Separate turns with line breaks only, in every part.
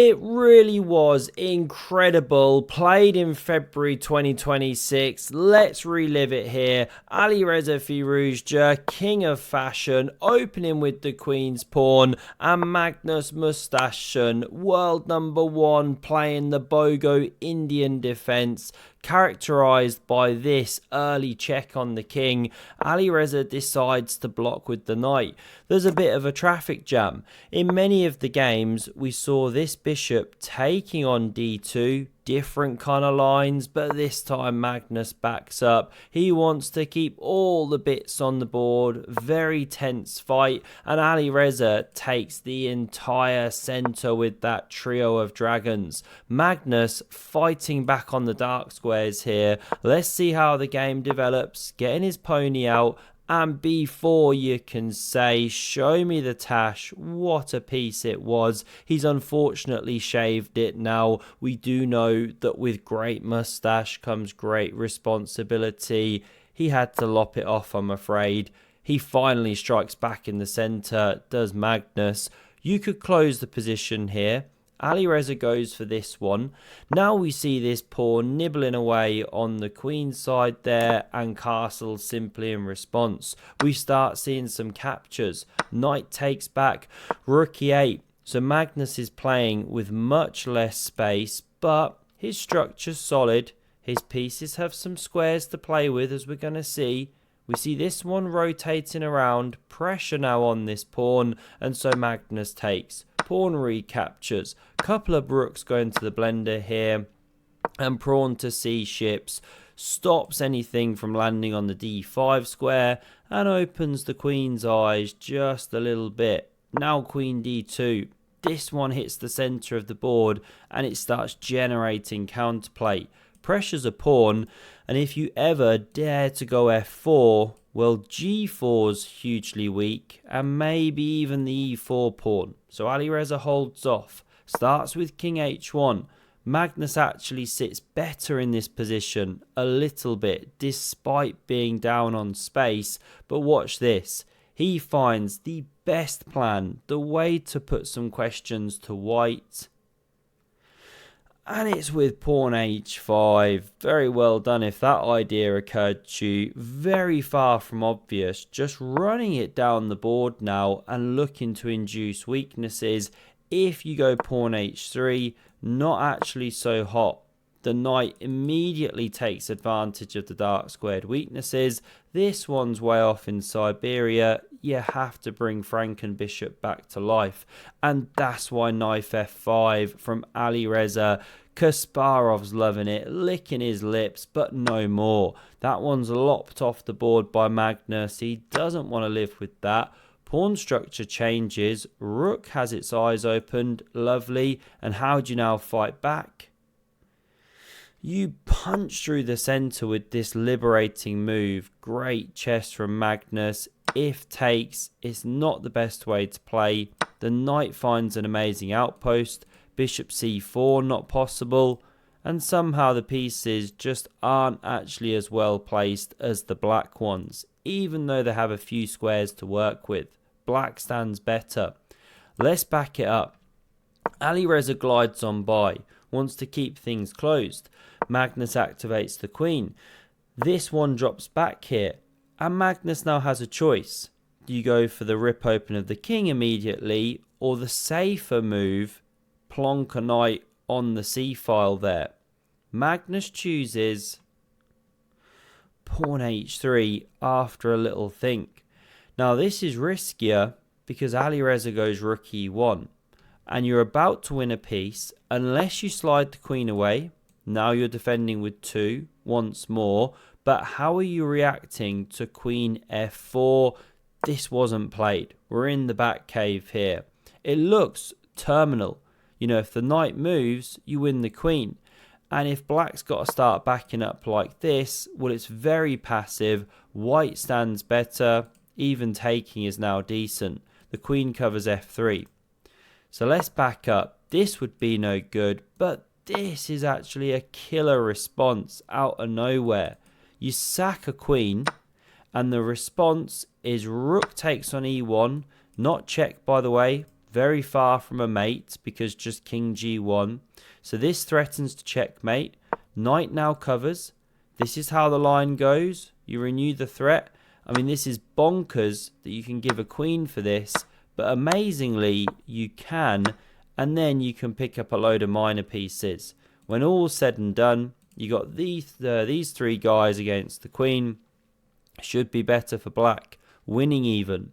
It really was incredible. Played in February 2026. Let's relive it here. Alireza Firouzja, king of fashion, opening with the Queen's Pawn, and Magnus Mustachion, world number one, playing the BOGO Indian defence. Characterised by this early check on the king, Alireza decides to block with the knight. There's a bit of a traffic jam. In many of the games, we saw this bishop taking on d2, different kind of lines, but this time Magnus backs up. He wants to keep all the bits on the board. Very tense fight, and Alireza takes the entire centre with that trio of dragons. Magnus fighting back on the dark squares here. Let's see how the game develops. Getting his pony out. And before you can say, show me the tash, what a piece it was. He's unfortunately shaved it now. We do know that with great moustache comes great responsibility. He had to lop it off, I'm afraid. He finally strikes back in the centre, does Magnus. You could close the position here. Alireza goes for this one. Now we see this pawn nibbling away on the queen side there, and Carlsen simply in response. We start seeing some captures. Knight takes back, rook e8. So Magnus is playing with much less space, but his structure's solid. His pieces have some squares to play with, as we're going to see. We see this one rotating around, pressure now on this pawn, and so Magnus takes. Pawn recaptures, couple of rooks going to the blender here, and pawn to c ships, stops anything from landing on the d5 square, and opens the queen's eyes just a little bit. Now queen d2, this one hits the centre of the board, and it starts generating counterplay. Pressures a pawn, and if you ever dare to go f4, well, g4's hugely weak, and maybe even the e4 pawn. So Alireza holds off, starts with king h1. Magnus actually sits better in this position a little bit, despite being down on space. But watch this. He finds the best plan, the way to put some questions to white. And it's with pawn h5. Very well done if that idea occurred to you. Very far from obvious. Just running it down the board now and looking to induce weaknesses. If you go pawn h3, not actually so hot. The knight immediately takes advantage of the dark squared weaknesses. This one's way off in Siberia. You have to bring Frankenbishop back to life. And that's why knight f5 from Alireza. Kasparov's loving it, licking his lips, but no more. That one's lopped off the board by Magnus. He doesn't want to live with that. Pawn structure changes. Rook has its eyes opened. Lovely. And how do you now fight back? You punch through the centre with this liberating move. Great chess from Magnus. If takes, it's not the best way to play. The knight finds an amazing outpost. Bishop c4 not possible. And somehow the pieces just aren't actually as well placed as the black ones. Even though they have a few squares to work with. Black stands better. Let's back it up. Alireza glides on by. Wants to keep things closed. Magnus activates the queen. This one drops back here. And Magnus now has a choice. Do you go for the rip open of the king immediately, or the safer move, plonk a knight on the c-file there? Magnus chooses pawn h3 after a little think. Now this is riskier because Alireza goes rook e1. And you're about to win a piece unless you slide the queen away. Now you're defending with 2 once more. But how are you reacting to queen f4? This wasn't played. We're in the back cave here. It looks terminal. You know, if the knight moves, you win the queen. And if black's got to start backing up like this, well, it's very passive. White stands better. Even taking is now decent. The queen covers f3. So let's back up. This would be no good, but this is actually a killer response out of nowhere. You sack a queen, and the response is rook takes on e1, not checked by the way. very far from a mate because just king g1. So this threatens to checkmate. Knight now covers. This is how the line goes. You renew the threat. I mean, this is bonkers that you can give a queen for this, but amazingly, you can, and then you can pick up a load of minor pieces. When all's said and done, you got these three guys against the queen. Should be better for black, winning even.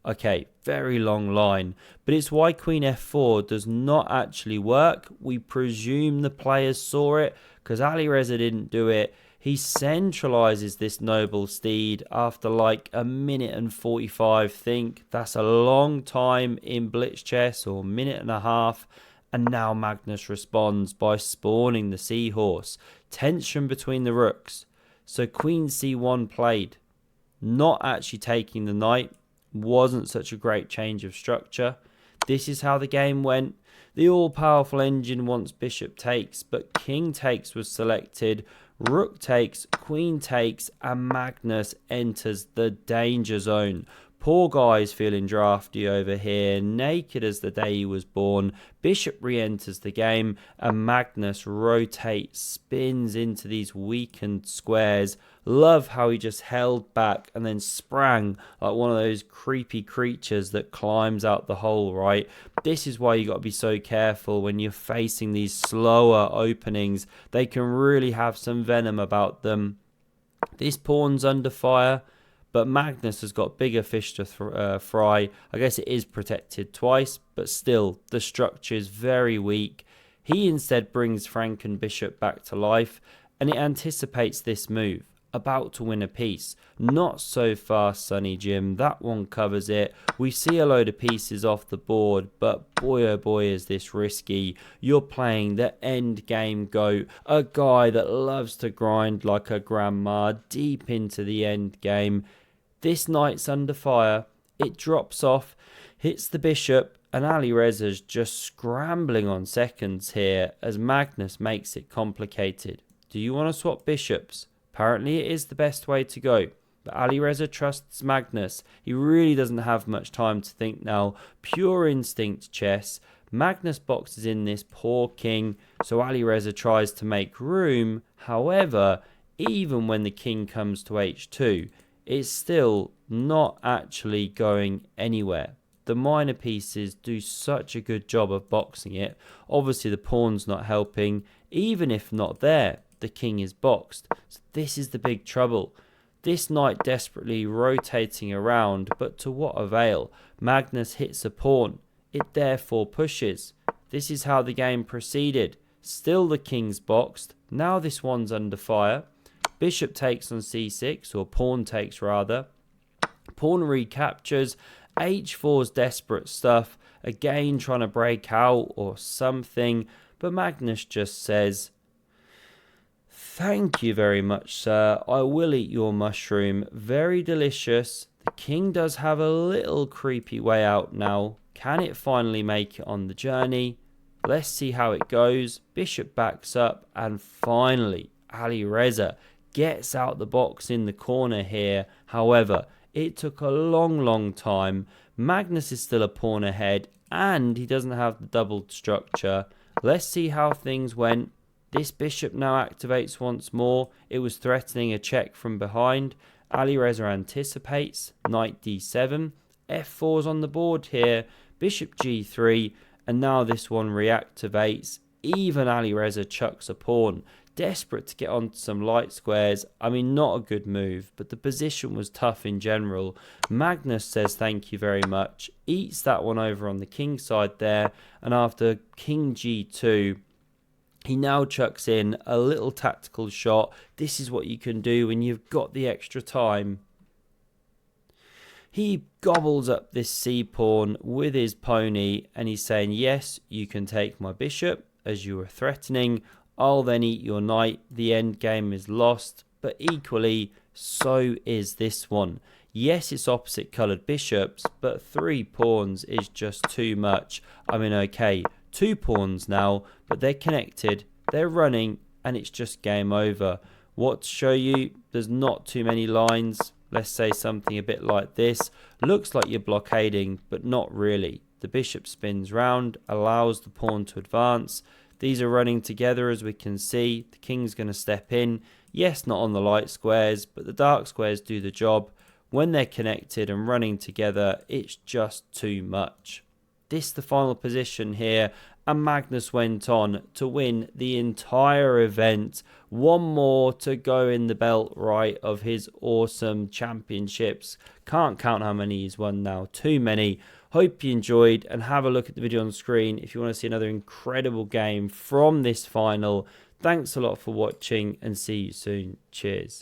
Okay, very long line, but it's why queen f4 does not actually work. We presume the players saw it because Alireza didn't do it. He centralizes this noble steed after like a minute and 45. Think that's a long time in blitz chess, or minute and a half. And now Magnus responds by spawning the seahorse. Tension between the rooks. So queen c1 played. Not actually taking the knight. Wasn't such a great change of structure. This is how the game went. The all-powerful engine wants bishop takes, but king takes was selected. Rook takes, queen takes, and Magnus enters the danger zone. Poor guy's feeling drafty over here, naked as the day he was born. Bishop re-enters the game, and Magnus rotates, spins into these weakened squares. Love how he just held back and then sprang like one of those creepy creatures that climbs out the hole, right? This is why you got to be so careful when you're facing these slower openings. They can really have some venom about them. This pawn's under fire, but Magnus has got bigger fish to fry. I guess it is protected twice, but still, the structure is very weak. He instead brings Franken bishop back to life, and it anticipates this move. About to win a piece. Not so fast, Sonny Jim. That one covers it. We see a load of pieces off the board, but boy oh boy is this risky. You're playing the end game goat, a guy that loves to grind like a grandma deep into the end game. This knight's under fire. It drops off, hits the bishop, and Alireza's just scrambling on seconds here as Magnus makes it complicated. Do you want to swap bishops? Apparently it is the best way to go, but Alireza trusts Magnus. He really doesn't have much time to think now. Pure instinct chess. Magnus boxes in this poor king, so Alireza tries to make room. However, even when the king comes to h2, it's still not actually going anywhere. The minor pieces do such a good job of boxing it. Obviously the pawn's not helping. Even if not there, the king is boxed. So this is the big trouble. This knight desperately rotating around, but to what avail? Magnus hits a pawn. It therefore pushes. This is how the game proceeded. Still the king's boxed. Now this one's under fire. Bishop takes on c6, or pawn takes rather. Pawn recaptures. h4's desperate stuff. Again trying to break out or something. But Magnus just says, "Thank you very much, sir. I will eat your mushroom. Very delicious." The king does have a little creepy way out now. Can it finally make it on the journey? Let's see how it goes. Bishop backs up, and finally, Alireza gets out the box in the corner here. However, it took a long time. Magnus is still a pawn ahead, and he doesn't have the doubled structure. Let's see how things went. This bishop now activates once more. It was threatening a check from behind. Alireza anticipates. Knight d7. f4's on the board here. Bishop g3. And now this one reactivates. Even Alireza chucks a pawn. Desperate to get onto some light squares. I mean, not a good move, but the position was tough in general. Magnus says thank you very much. Eats that one over on the king side there. And after king g2... he now chucks in a little tactical shot. This is what you can do when you've got the extra time. He gobbles up this c-pawn with his pony, and he's saying, yes, you can take my bishop, as you were threatening. I'll then eat your knight. The end game is lost, but equally, so is this one. Yes, it's opposite coloured bishops, but 3 pawns is just too much. I mean, okay, 2 pawns now, but they're connected, they're running, and it's just game over. What to show you? There's not too many lines. Let's say something a bit like this. Looks like you're blockading, but not really. The bishop spins round, allows the pawn to advance. These are running together, as we can see. The king's going to step in. Yes, not on the light squares, but the dark squares do the job. When they're connected and running together, it's just too much. This is the final position here, and Magnus went on to win the entire event. One more to go in the belt, right, of his awesome championships. Can't count how many he's won now. Too many. Hope you enjoyed, and have a look at the video on screen if you want to see another incredible game from this final. Thanks a lot for watching, and see you soon. Cheers.